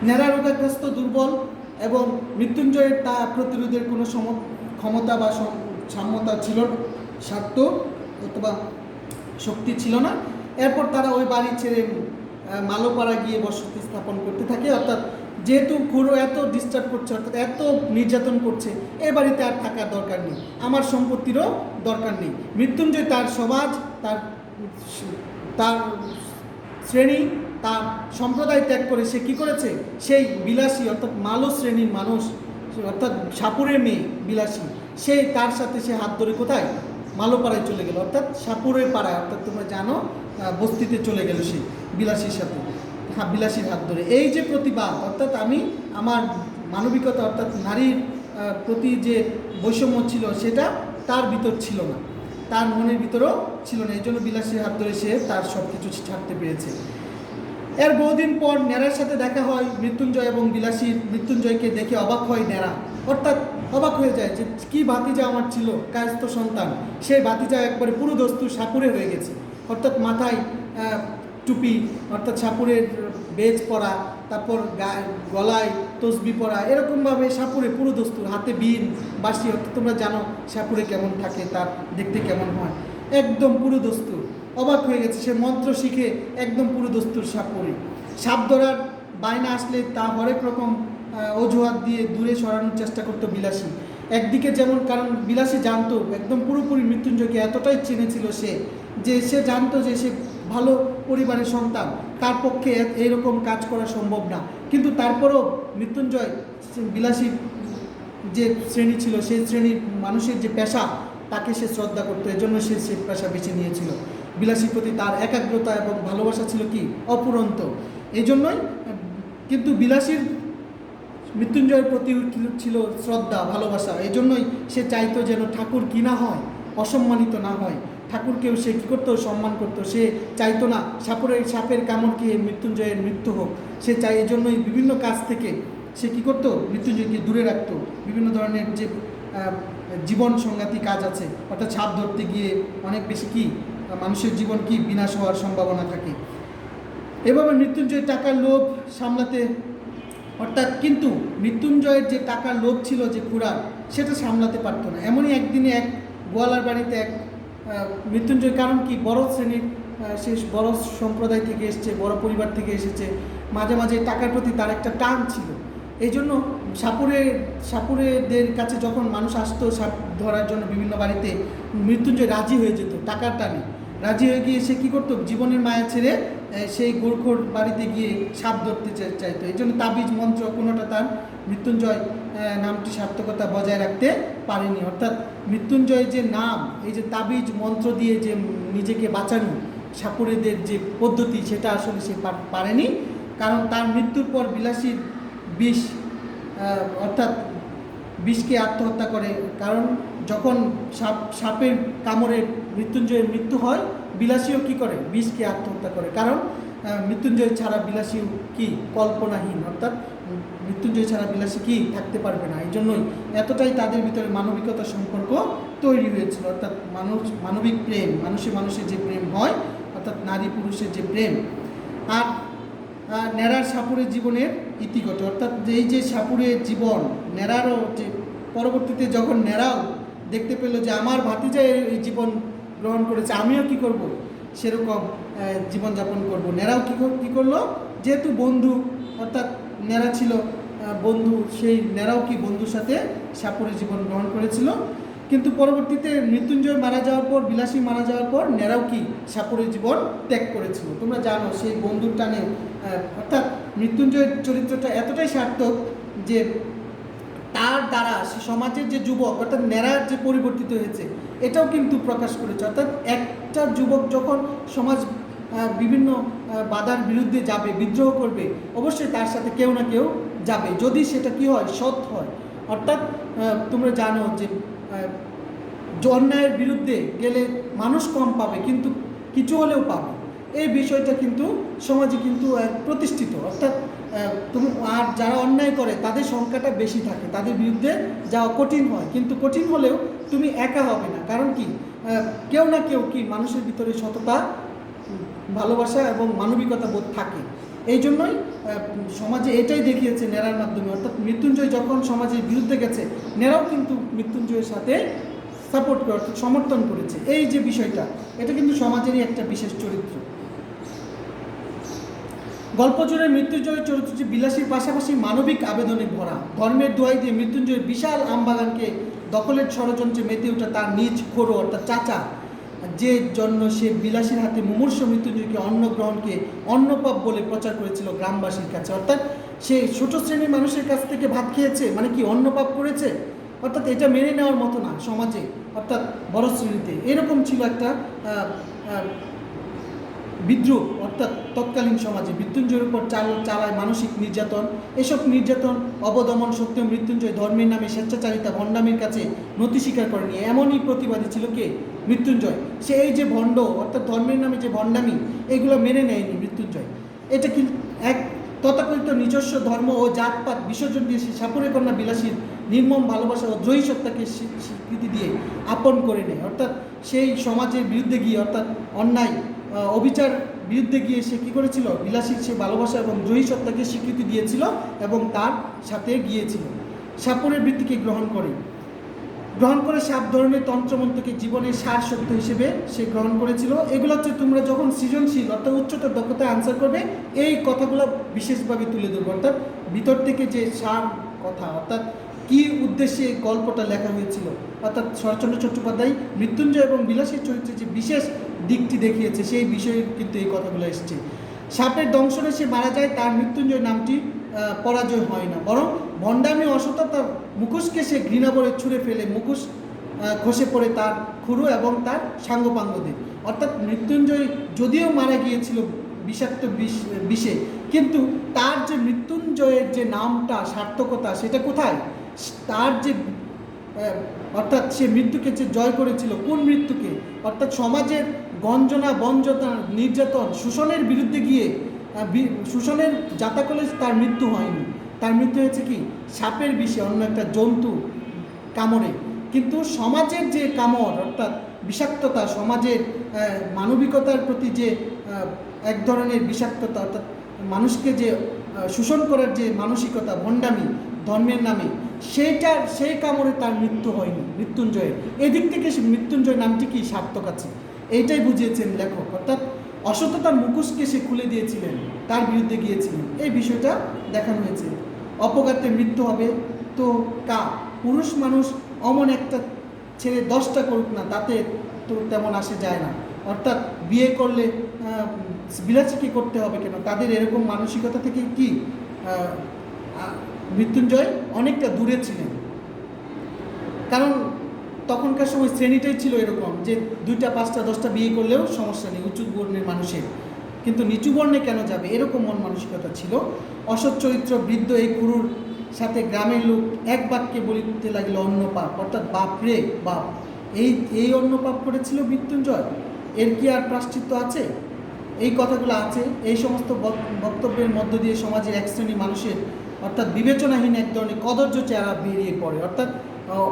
Speaker 1: ন্যাড়া রোগাগ্রস্ত, দুর্বল এবং মৃত্যুঞ্জয়ের তা প্রতিরোধের কোনো ক্ষমতা বা সাম্যতা ছিল, স্বার্থ অথবা শক্তি ছিল না। এরপর তারা ওই বাড়ি ছেড়ে মালোপাড়া গিয়ে বসতি স্থাপন করতে থাকে। অর্থাৎ যেহেতু খুড়ো এত ডিস্টার্ব করছে, অর্থাৎ এত নির্যাতন করছে, এ বাড়িতে আর থাকার দরকার নেই, আমার সম্পত্তিরও দরকার নেই। মৃত্যুঞ্জয় তার সমাজ, তার তার শ্রেণী, তার সম্প্রদায় ত্যাগ করে সে কী করেছে, সেই বিলাসী অর্থাৎ মালো শ্রেণীর মানুষ, অর্থাৎ সাপুরের মেয়ে বিলাসী, সে তার সাথে সে হাত ধরে কোথায়, মালোপাড়ায় চলে গেল, অর্থাৎ সাপুরের পাড়ায়, অর্থাৎ তোমরা জানো বস্তিতে চলে গেল সে বিলাসীর সাথে, বিলাসীর হাত ধরে। এই যে প্রতিবাদ, অর্থাৎ আমি আমার মানবিকতা, অর্থাৎ নারীর প্রতি যে বৈষম্য ছিল সেটা তার ভিতর ছিল না, তার মনের ভিতরেও ছিল না। এই জন্য বিলাসীর হাত ধরে সে তার সব কিছু ছাড়তে পেরেছে। এর বহুদিন পর ন্যাড়ার সাথে দেখা হয় মৃত্যুঞ্জয় এবং বিলাসীর। মৃত্যুঞ্জয়কে দেখে অবাক হয় ন্যাড়া, অর্থাৎ অবাক হয়ে যায় যে কী ভাতিজা আমার ছিল, কায়স্থ সন্তান, সেই ভাতিজা একবারে পুরো দস্তুর সাপুরে হয়ে গেছে। অর্থাৎ মাথায় টুপি, অর্থাৎ সাপুরের বেজ পরা, তারপর গলায় তসবি পরা, এরকমভাবে সাপুরে পুরো দস্তুর, হাতে বীণ বাঁশি, অর্থাৎ তোমরা জানো সাপুরে কেমন থাকে, তার দেখতে কেমন হয়, একদম পুরো দস্তুর। অবাক হয়ে গেছে, সে মন্ত্র শিখে একদম পুরো দস্তুর সাপুরে। সাপ ধরার বায়না আসলে তা হরেক রকম অজুহাত দিয়ে দূরে সরানোর চেষ্টা করতো বিলাসী। একদিকে যেমন, কারণ বিলাসী জানতো একদম পুরোপুরি মৃত্যুঞ্জয়কে এতটাই চিনেছিল সে জানতো যে সে ভালো পরিবারের সন্তান, তার পক্ষে এইরকম কাজ করা সম্ভব না। কিন্তু তারপরও মৃত্যুঞ্জয় বিলাসীর যে শ্রেণী ছিল, সেই শ্রেণীর মানুষের যে পেশা, তাকে সে শ্রদ্ধা করতো, এজন্য সে পেশা বেছে নিয়েছিল। বিলাসীর প্রতি তার একাগ্রতা এবং ভালোবাসা ছিল কি অপুরন্ত, এই জন্যই। কিন্তু বিলাসীর মৃত্যুঞ্জয়ের প্রতি ছিল শ্রদ্ধা, ভালোবাসা, এই জন্যই সে চাইতো যেন ঠাকুর কি না হয়, অসম্মানিত না হয়, ঠাকুরকেও সে কী করতো, সম্মান করতো। সে চাইতো না সাপের কামড় খেয়ে মৃত্যুঞ্জয়ের মৃত্যু হোক, সে চাই, এই জন্যই বিভিন্ন কাজ থেকে সে কী করতো, মৃত্যুঞ্জয়কে দূরে রাখতো। বিভিন্ন ধরনের যে জীবন সংঘাতী কাজ আছে, অর্থাৎ সাপ ধরতে গিয়ে অনেক বেশি কি মানুষের জীবন কি বিনাশ হওয়ার সম্ভাবনা থাকে। এভাবে মৃত্যুঞ্জয় টাকার লোভ সামলাতে, অর্থাৎ কিন্তু মৃত্যুঞ্জয়ের যে টাকার লোভ ছিল যে খুড়ার, সেটা সামলাতে পারতো না। এমনই একদিনে এক গোয়ালার বাড়িতে এক মৃত্যুঞ্জয়, কারণ কি বড় শ্রেণীর, সে বড় সম্প্রদায় থেকে এসেছে, বড় পরিবার থেকে এসেছে, মাঝে মাঝে টাকার প্রতি তার একটা টান ছিল। এই জন্য সাপুরেদের কাছে যখন মানুষ আসতো সাপ ধরার জন্য বিভিন্ন বাড়িতে, মৃত্যুঞ্জয় রাজি হয়ে যেত টাকার টানে, রাজি হয়ে গিয়ে সে কী করতো, জীবনের মায়া ছেড়ে সেই গোরখোর বাড়িতে গিয়ে সাপ ধরতে চাইতো। এই জন্য তাবিজ মন্ত্র কোনোটা তার মৃত্যুঞ্জয় নামটি সার্থকতা বজায় রাখতে পারেনি। অর্থাৎ মৃত্যুঞ্জয় যে নাম, এই যে তাবিজ মন্ত্র দিয়ে যে নিজেকে বাঁচানো সাপুরেদের যে পদ্ধতি, সেটা আসলে সে পারেনি। কারণ তার মৃত্যুর পর বিলাসীর বিষ, অর্থাৎ বিষকে আত্মহত্যা করে। কারণ যখন সাপের কামড়ে মৃত্যুঞ্জয়ের মৃত্যু হয়, বিলাসীও কী করে, বিষকে আত্মহত্যা করে। কারণ মৃত্যুঞ্জয় ছাড়া বিলাসীও কি কল্পনাহীন, অর্থাৎ মৃত্যুঞ্জয় ছাড়া বিলাসী কি থাকতে পারবে না। এই জন্যই এতটাই তাদের ভিতরে মানবিকতার সম্পর্ক তৈরি হয়েছিল, অর্থাৎ মানবিক প্রেম, মানুষের যে প্রেম হয়, অর্থাৎ নারী পুরুষের যে প্রেম। আর ন্যাড়ার সাপুরের জীবনের ইতিগত, অর্থাৎ এই যে সাপুরের জীবন, ন্যাড়ারও যে পরবর্তীতে যখন ন্যাড়াও দেখতে পেল যে আমার ভাতিজা এই জীবন গ্রহণ করেছে, আমিও কি করব সেরকম জীবনযাপন করব। ন্যাড়াও কী করলো, যেহেতু বন্ধু, অর্থাৎ ন্যাড়া ছিল বন্ধু, সেই ন্যাড়াও কি বন্ধুর সাথে সাপুরের জীবন গ্রহণ করেছিল। কিন্তু পরবর্তীতে মৃত্যুঞ্জয় মারা যাওয়ার পর, বিলাসী মারা যাওয়ার পর ন্যাড়াও কি সাপুরের জীবন ত্যাগ করেছিল। তোমরা জানো সেই বন্ধুর টানে, অর্থাৎ মৃত্যুঞ্জয়ের চরিত্রটা এতটাই সার্থক যে তার দ্বারা সে সমাজের যে যুবক, অর্থাৎ ন্যাড়ার যে পরিবর্তিত হয়েছে এটাও কিন্তু প্রকাশ করেছে। অর্থাৎ একটা যুবক যখন সমাজ বিভিন্ন বাধার বিরুদ্ধে যাবে, বিদ্রোহ করবে, অবশ্যই তার সাথে কেউ না কেউ যাবে, যদি সেটা কি হয়, সৎ হয়। অর্থাৎ তোমরা জানো যে অন্যায়ের বিরুদ্ধে গেলে মানুষ কম পাবে কিন্তু কিছু হলেও পাবে, এই বিষয়টা কিন্তু সমাজে কিন্তু প্রতিষ্ঠিত। অর্থাৎ আর যারা অন্যায় করে তাদের সংখ্যাটা বেশি থাকে, তাদের বিরুদ্ধে যাওয়া কঠিন হয়, কিন্তু কঠিন হলেও তুমি একা হবে না। কারণ কি, কেউ না কেউ কি মানুষের ভিতরে সততা, ভালোবাসা এবং মানবিকতা বোধ থাকে। এই জন্যই সমাজে এটাই দেখিয়েছে ন্যাড়ার মাধ্যমে। অর্থাৎ মৃত্যুঞ্জয় যখন সমাজের বিরুদ্ধে গেছে, ন্যাড়াও কিন্তু মৃত্যুঞ্জয়ের সাথে সাপোর্ট করে, অর্থাৎ সমর্থন করেছে। এই যে বিষয়টা, এটা কিন্তু সমাজেরই একটা বিশেষ চরিত্র। গল্প জুড়ে মৃত্যুঞ্জয়ের চরিত্রটি বিলাসীর পাশাপাশি মানবিক আবেদনে ভরা। ধর্মের দোহাই দিয়ে মৃত্যুঞ্জয়ের বিশাল আমবাগানকে দখলের ষড়যন্ত্রে মেতে ওঠা তার নিজ খোড়ো, অর্থাৎ চাচা, যে জন্য সে বিলাসীর হাতে মুমূর্ষ মৃত্যুঞ্জয়কে অন্ন গ্রহণকে অন্নপাপ বলে প্রচার করেছিল গ্রামবাসীর কাছে। অর্থাৎ সে ছোট শ্রেণীর মানুষের কাছ থেকে ভাত খেয়েছে, মানে কি অন্নপাপ করেছে। অর্থাৎ এটা মেনে নেওয়ার মতো না সমাজে, অর্থাৎ বড় শ্রেণীতে এরকম ছিল একটা বিদ্রোহ। অর্থাৎ তৎকালীন সমাজে মৃত্যুঞ্জয়ের উপর চালায় মানসিক নির্যাতন। এসব নির্যাতন অবদমন সত্ত্বেও মৃত্যুঞ্জয় ধর্মের নামে স্বেচ্ছাচারিতা ভণ্ডামির কাছে নতি স্বীকার করেনি। এমনই প্রতিবাদী ছিল কে, মৃত্যুঞ্জয়। সে এই যে ভণ্ড, অর্থাৎ ধর্মের নামে যে ভণ্ডামি, এগুলো মেনে নেয়নি মৃত্যুঞ্জয়। এটা কিন্তু এক তথাকথিত নিজস্ব ধর্ম ও জাতপাত বিসর্জন দিয়ে সে সাপুরে কন্যা বিলাসীর নির্মম ভালোবাসা ও দ্রোহী সত্তাকে স্বীকৃতি দিয়ে আপন করে নেয়। অর্থাৎ সেই সমাজের বিরুদ্ধে গিয়ে, অর্থাৎ অন্যায় অবিচার বিরুদ্ধে গিয়ে সে কী করেছিল, বিলাসীর সে ভালোবাসা এবং দ্রোহী সত্তাকে স্বীকৃতি দিয়েছিল এবং তার সাথে গিয়েছিল। সাপুরের বৃত্তিকে গ্রহণ করে সাপ ধরনের তন্ত্রমন্ত্রকে জীবনের সার সত্য হিসেবে সে গ্রহণ করেছিল। এগুলো হচ্ছে তোমরা যখন সৃজনশীল, অর্থাৎ উচ্চতর দক্ষতায় আনসার করবে, এই কথাগুলো বিশেষভাবে তুলে ধরবে। অর্থাৎ ভিতর থেকে যে সার কথা, অর্থাৎ কী উদ্দেশ্যে গল্পটা লেখা হয়েছিল। অর্থাৎ শরৎচন্দ্র চট্টোপাধ্যায় মৃত্যুঞ্জয় এবং বিলাসীর চরিত্রে যে বিশেষ দিকটি দেখিয়েছে, সেই বিষয়ে কিন্তু এই কথাগুলো এসছে। সাপের দংশনে সে মারা যায়, তার মৃত্যুঞ্জয় নামটি পরাজয় হয় না, বরং ভণ্ডামি অসততা তার মুখোশকে সে ঘৃণা করে ছুঁড়ে ফেলে, মুখোশ খসে পড়ে তার খুরু এবং তার সাঙ্গপাঙ্গদের। অর্থাৎ মৃত্যুঞ্জয় যদিও মারা গিয়েছিল বিষাক্ত বিষে, কিন্তু তার যে মৃত্যুঞ্জয়ের যে নামটা, সার্থকতা, সেটা কোথায়, তার যে অর্থাৎ সে মৃত্যুকে যে জয় করেছিল, কোন মৃত্যুকে, অর্থাৎ সমাজের গঞ্জনা, বঞ্জনা, নির্যাতন, শোষণের বিরুদ্ধে গিয়ে শোষণের জাতাকলে তার মৃত্যু হয়নি। তার মৃত্যু হয়েছে কি, সাপের বিষে, অন্য একটা জন্তু কামড়ে। কিন্তু সমাজের যে কামড়, অর্থাৎ বিষাক্ততা, সমাজের মানবিকতার প্রতি যে এক ধরনের বিষাক্ততা, অর্থাৎ মানুষকে যে শোষণ করার যে মানসিকতা, ভণ্ডামি ধর্মের নামে, সেই কামড়ে তার মৃত্যু হয়নি মৃত্যুঞ্জয়ের। এদিক থেকে মৃত্যুঞ্জয় নামটি কি সার্থক আছে, এইটাই বুঝিয়েছেন লেখক। অর্থাৎ অসততার মুখোশকে সে খুলে দিয়েছিলেন, তার বিরুদ্ধে গিয়েছিলেন, এই বিষয়টা দেখানো হয়েছে। অপঘাতে মৃত্যু হবে তো পুরুষ মানুষ অমন একটা ছেলে 10টা করুক না, তাতে তো তেমন আসে যায় না। অর্থাৎ বিয়ে করলে বিলাসীকে করতে হবে কেন, তাদের এরকম মানসিকতা থেকে কি মৃত্যুঞ্জয় অনেকটা দূরে ছিলেন। কারণ তখনকার সময় শ্রেণীটাই ছিল এরকম যে 2টা 5টা 10টা বিয়ে করলেও সমস্যা নেই উঁচু বর্ণের মানুষের, কিন্তু নিচু বর্ণে কেন যাবে, এরকম মন মানসিকতা ছিল। অসৎ চরিত্র বৃদ্ধ এই খুরুর সাথে গ্রামের লোক এক বাক্যে বলিতে লাগলো অন্য পাপ, অর্থাৎ বাপ রে বাপ, এই অন্য পাপ করেছিল মৃত্যুঞ্জয়, এর কি আর প্রায়শ্চিত্ত আছে? এই কথাগুলো আছে। এই সমস্ত বক্তব্যের মধ্য দিয়ে সমাজের এক শ্রেণী মানুষের, অর্থাৎ বিবেচনাহীন এক ধরনের কদর্য চেহারা বেরিয়ে পড়ে। অর্থাৎ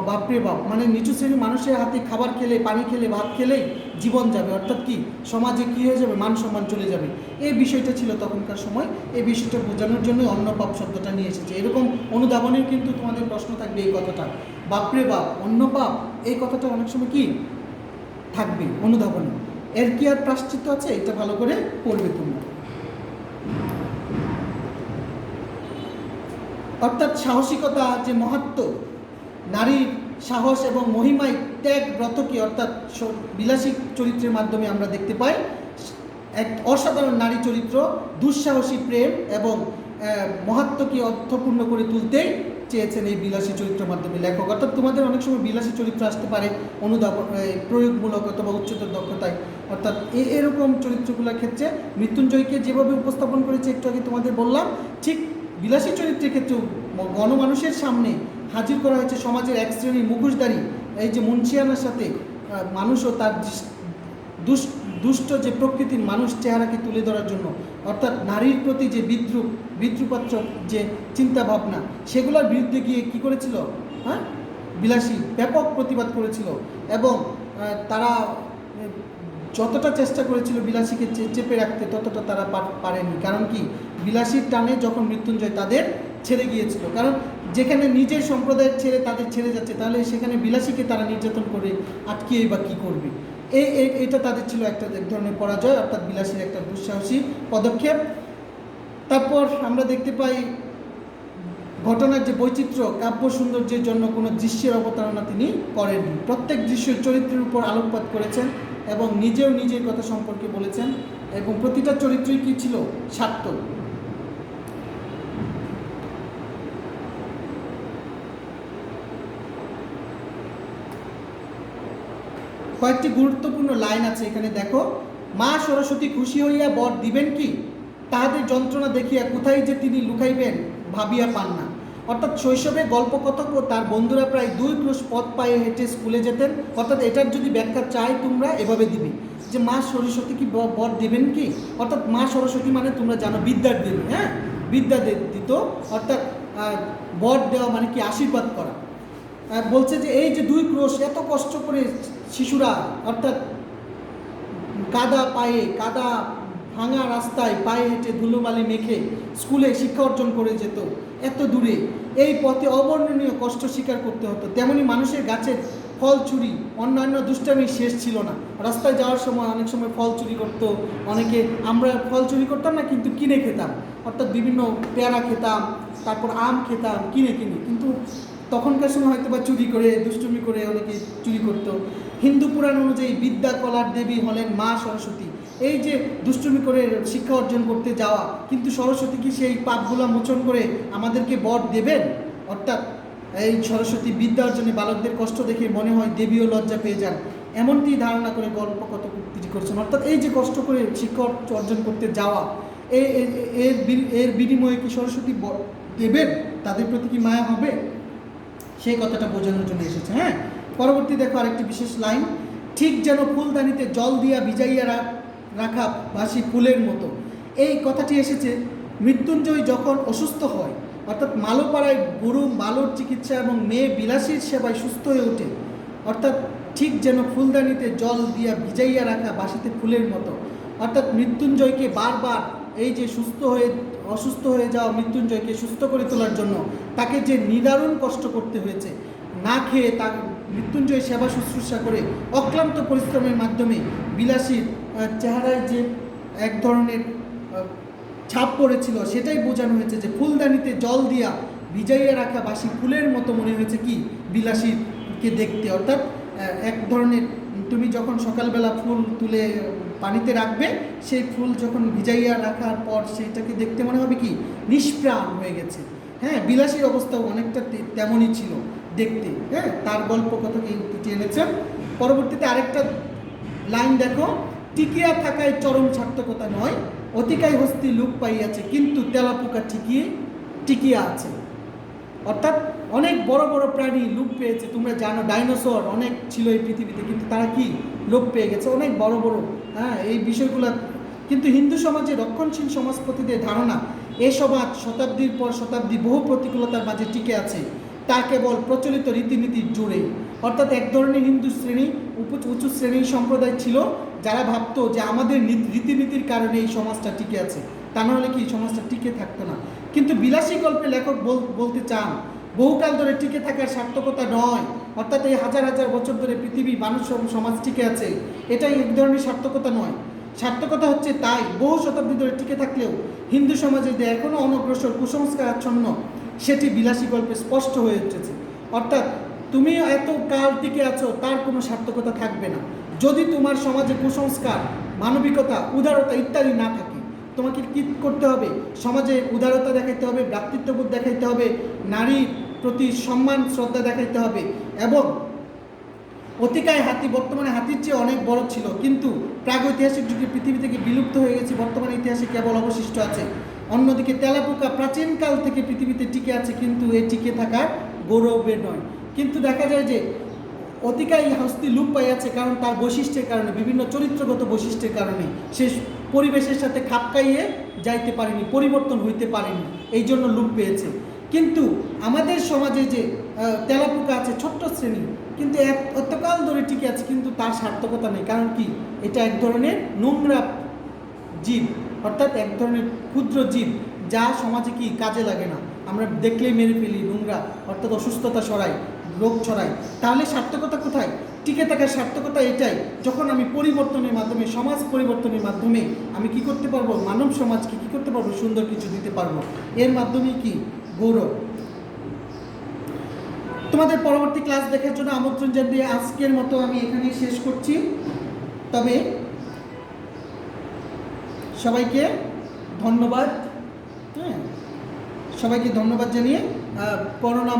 Speaker 1: বাপরে বাপ, মানে নিচু শ্রেণীর মানুষের হাতে খাবার খেলে, পানি খেলে, ভাত খেলেই জীবন যাবে, অর্থাৎ কি সমাজে কী হয়ে যাবে, মান সম্মান চলে যাবে। এই বিষয়টা ছিল তখনকার সময়। এই বিষয়টা বোঝানোর জন্য অন্নপাপ শব্দটা নিয়ে এসেছে। এরকম অনুধাবনের কিন্তু তোমাদের প্রশ্ন থাকবে এই কথাটা, বাপরে বাপ, অন্নপাপ, এই কথাটা অনেক সময় কি থাকবে অনুধাবনে। এর কি আর প্রায়শ্চিত্ত আছে, এটা ভালো করে পড়বে তোমরা। অর্থাৎ সাহসিকতা যে মাহাত্ম্য, নারীর সাহস এবং মহিমায় ত্যাগ ব্রতকে অর্থাৎ বিলাসী চরিত্রের মাধ্যমে আমরা দেখতে পাই। এক অসাধারণ নারী চরিত্র, দুঃসাহসী প্রেম এবং মাহাত্ম্যকে অর্থপূর্ণ করে তুলতেই চেয়েছেন এই বিলাসী চরিত্রের মাধ্যমে লেখক। অর্থাৎ তোমাদের অনেক সময় বিলাসী চরিত্র আসতে পারে অনুধাবন, প্রয়োগমূলক অথবা উচ্চতর দক্ষতায়। অর্থাৎ এরকম চরিত্রগুলোর ক্ষেত্রে মৃত্যুঞ্জয়কে যেভাবে উপস্থাপন করেছে একটু আগে তোমাদের বললাম, ঠিক বিলাসী চরিত্রের ক্ষেত্রেও গণমানুষের সামনে হাজির করা হয়েছে সমাজের এক শ্রেণীর মুখোশধারী এই যে মুন্সিয়ানার সাথে মানুষও তার দুষ্ট যে প্রকৃতির মানুষ চেহারাকে তুলে ধরার জন্য, অর্থাৎ নারীর প্রতি যে বিদ্রুপাত্মক যে চিন্তা ভাবনা, সেগুলোর বিরুদ্ধে গিয়ে কী করেছিল, হ্যাঁ, বিলাসী ব্যাপক প্রতিবাদ করেছিল। এবং তারা যতটা চেষ্টা করেছিল বিলাসীকে চেপে রাখতে, ততটা তারা পারেনি। কারণ কি, বিলাসীর টানে যখন মৃত্যুঞ্জয় তাদের ছেড়ে গিয়েছিল, কারণ যেখানে নিজের সম্প্রদায়ের ছেড়ে তাদের ছেড়ে যাচ্ছে, তাহলে সেখানে বিলাসীকে তারা নির্যাতন করে আটকিয়েই বা কী করবে। এটা তাদের ছিল এক ধরনের পরাজয়, অর্থাৎ বিলাসীর একটা দুঃসাহসী পদক্ষেপ। তারপর আমরা দেখতে পাই ঘটনার যে বৈচিত্র্য, কাব্য সৌন্দর্যের জন্য কোনো দৃশ্যের অবতারণা তিনি করেননি। প্রত্যেক দৃশ্যের চরিত্রের উপর আলোকপাত করেছেন এবং নিজেও নিজের কথা সম্পর্কে বলেছেন, এবং প্রতিটা চরিত্রই কী ছিল, সার্থক। কয়েকটি গুরুত্বপূর্ণ লাইন আছে এখানে দেখো। মা সরস্বতী খুশি হইয়া বর দিবেন কি, তাহাদের যন্ত্রণা দেখিয়া কোথায় যে তিনি লুকাইবেন ভাবিয়া পান না। অর্থাৎ শৈশবে গল্পকথক ও তার বন্ধুরা প্রায় 2 ক্রোশ পথ পায়ে হেঁটে স্কুলে যেতেন। অর্থাৎ এটার যদি ব্যাখ্যা চাই তোমরা এভাবে দিবে যে মা সরস্বতী কি বর দেবেন কি, অর্থাৎ মা সরস্বতী মানে তোমরা জানো বিদ্যার দেবী, হ্যাঁ, বিদ্যা দিত। অর্থাৎ বর দেওয়া মানে কি আশীর্বাদ করা। বলছে যে এই যে 2 ক্রোশ এত কষ্ট করে শিশুরা, অর্থাৎ কাদা পায়ে, কাদা ভাঙা রাস্তায় পায়ে হেঁটে ধুলোবালি মেখে স্কুলে শিক্ষা অর্জন করে যেত এত দূরে, এই পথে অবর্ণনীয় কষ্ট স্বীকার করতে হতো। তেমনি মানুষের গাছের ফল চুরি, অন্যান্য দুষ্টামির শেষ ছিল না। রাস্তায় যাওয়ার সময় অনেক সময় ফল চুরি করতো অনেকে, আমরা ফল চুরি করতাম না কিন্তু কিনে খেতাম, অর্থাৎ বিভিন্ন পেয়ারা খেতাম, তারপর আম খেতাম কিনে, কিন্তু তখনকার সময় হয়তো বা চুরি করে, দুষ্টুমি করে অনেকে চুরি করতো। হিন্দু পুরাণ অনুযায়ী বিদ্যা কলার দেবী হলেন মা সরস্বতী। এই যে দুষ্টুমি করে শিক্ষা অর্জন করতে যাওয়া, কিন্তু সরস্বতী কি সেই পাপগুলা মোচন করে আমাদেরকে বর দেবেন? অর্থাৎ এই সরস্বতী বিদ্যা অর্জনে বালকদের কষ্ট দেখে মনে হয় দেবীও লজ্জা পেয়ে যান, এমনটি ধারণা করে গল্প কত তিনি করছেন। অর্থাৎ এই যে কষ্ট করে শিক্ষা অর্জন করতে যাওয়া, এর বিনিময়ে কি সরস্বতী দেবেন, তাদের প্রতি কি মায়া হবে, সেই কথাটা বোঝানোর জন্য এসেছে। হ্যাঁ, পরবর্তী দেখো আরেকটি বিশেষ লাইন, ঠিক যেন ফুলদানিতে জল দিয়া ভিজাইয়া রাখা বাসি ফুলের মতো। এই কথাটি এসেছে মৃত্যুঞ্জয় যখন অসুস্থ হয়, অর্থাৎ মালোপাড়ায় গুরু মালোর চিকিৎসা এবং মেয়ে বিলাসীর সেবায় সুস্থ হয়ে ওঠে। অর্থাৎ ঠিক যেন ফুলদানিতে জল দিয়া ভিজাইয়া রাখা বাসিতে ফুলের মতো। অর্থাৎ মৃত্যুঞ্জয়কে বারবার এই যে অসুস্থ হয়ে যাওয়া মৃত্যুঞ্জয়কে সুস্থ করে তোলার জন্য তাকে যে নিদারুণ কষ্ট করতে হয়েছে, না খেয়ে তার মৃত্যুঞ্জয় সেবা শুশ্রূষা করে অক্লান্ত পরিশ্রমের মাধ্যমে বিলাসীর চেহারায় যে এক ধরনের ছাপ পড়েছিল, সেটাই বোঝানো হয়েছে যে ফুলদানিতে জল দিয়া ভিজাইয়া রাখা বাসি ফুলের মতো মনে হয়েছে কি বিলাসীকে দেখতে। অর্থাৎ এক ধরনের, তুমি যখন সকালবেলা ফুল তুলে পানিতে রাখবে, সেই ফুল যখন ভিজাইয়া রাখার পর সেইটাকে দেখতে মনে হবে কি নিষ্প্রাণ হয়ে গেছে। হ্যাঁ, বিলাসীর অবস্থাও অনেকটা তেমনই ছিল দেখতে। হ্যাঁ, তার গল্প কথাকে টেনেছেন। পরবর্তীতে আরেকটা লাইন দেখো, টিকিয়া থাকায় চরম সার্থকতা নয়, অতিকায় হস্তি লোপ পাইয়াছে কিন্তু তেলাপোকা টিকিয়া আছে। অর্থাৎ অনেক বড় বড় প্রাণী লোপ পেয়েছে, তোমরা জানো ডাইনোসর অনেক ছিল এই পৃথিবীতে, কিন্তু তারা কি লোপ পেয়ে গেছে, অনেক বড় বড়। হ্যাঁ, এই বিষয়গুলো কিন্তু হিন্দু সমাজে রক্ষণশীল সমাজপতিদের ধারণা এ সমাজ শতাব্দীর পর শতাব্দী বহু প্রতিকূলতার মাঝে টিকে আছে, তা কেবল প্রচলিত রীতিনীতির জুড়ে। অর্থাৎ এক ধরনের হিন্দু শ্রেণী, উঁচু শ্রেণীর সম্প্রদায় ছিল যারা ভাবতো যে আমাদের রীতিনীতির কারণে এই সমাজটা টিকে আছে, তা নাহলে কি এই সমাজটা টিকে থাকতো না। কিন্তু বিলাসী গল্পে লেখক বলতে চান বহুকাল ধরে টিকে থাকার সার্থকতা নয়, অর্থাৎ এই হাজার হাজার বছর ধরে পৃথিবী মানুষ সমাজ টিকে আছে, এটাই এক ধরনের সার্থকতা নয়। সার্থকতা হচ্ছে তাই বহু শতাব্দী ধরে টিকে থাকলেও হিন্দু সমাজে যে এখনও অনগ্রসর কুসংস্কার আচ্ছন্ন, সেটি বিলাসী গল্পে স্পষ্ট হয়ে উঠেছে। অর্থাৎ তুমি এত কাল টিকে আছো তার কোনো সার্থকতা থাকবে না যদি তোমার সমাজে কুসংস্কার, মানবিকতা, উদারতা ইত্যাদি না থাকে। তোমাকে কী করতে হবে? সমাজে উদারতা দেখাইতে হবে, ভ্রাতৃত্ববোধ দেখাইতে হবে, নারীর প্রতি সম্মান শ্রদ্ধা দেখাইতে হবে। এবং অতিকায় হাতি বর্তমানে হাতির চেয়ে অনেক বড় ছিল, কিন্তু প্রাগৈতিহাসিক যুগে পৃথিবী থেকে বিলুপ্ত হয়ে গেছে, বর্তমানে ইতিহাসে কেবল অবশিষ্ট আছে। অন্যদিকে তেলাপোকা প্রাচীনকাল থেকে পৃথিবীতে টিকে আছে, কিন্তু এ টিকে থাকার গৌরবের নয়। কিন্তু দেখা যায় যে অতিকায় হস্তি লোপ পাইয়াছে, কারণ তার বৈশিষ্ট্যের কারণে, বিভিন্ন চরিত্রগত বৈশিষ্ট্যের কারণে সে পরিবেশের সাথে খাপ খাইয়ে যাইতে পারেনি, পরিবর্তন হইতে পারেনি, এই জন্য লোপ পেয়েছে। কিন্তু আমাদের সমাজে যে তেলাপোকা আছে, ছোট্ট শ্রেণী, কিন্তু এতকাল ধরে টিকে আছে, কিন্তু তার সার্থকতা নেই। কারণ কি? এটা এক ধরনের নোংরা জীব, অর্থাৎ এক ধরনের ক্ষুদ্র জীব যা সমাজে কি কাজে লাগে না, আমরা দেখলেই মেরে ফেলি, নোংরা, অর্থাৎ অসুস্থতা ছড়ায়, রোগ ছড়ায়। তাহলে সার্থকতা কোথায়? টিকে থাকার সার্থকতা এটাই, যখন আমি পরিবর্তনের মাধ্যমে, সমাজ পরিবর্তনের মাধ্যমে আমি কি করতে পারবো? মানব সমাজকে কি করতে পারবো? সুন্দর কিছু দিতে পারবো। এর মাধ্যমেই কি গৌরব। তোমাদের পরবর্তী ক্লাস দেখার জন্য আমন্ত্রণ জানিয়ে আজকের মতো আমি এখানেই শেষ করছি। তবে সবাইকে ধন্যবাদ। হ্যাঁ, সবাইকে ধন্যবাদ জানিয়ে করোনা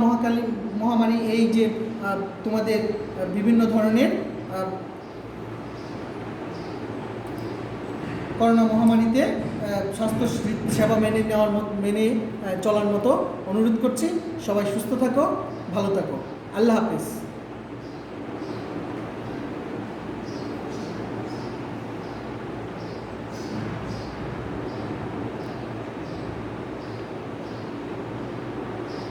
Speaker 1: মহামারী, এই যে তোমাদের বিভিন্ন ধরনের করোনা মহামারীতে স্বাস্থ্য সেবা মেনে চলার মতো অনুরোধ করছি। সবাই সুস্থ থাকো, ভালো থাকো। আল্লাহ হাফেজ।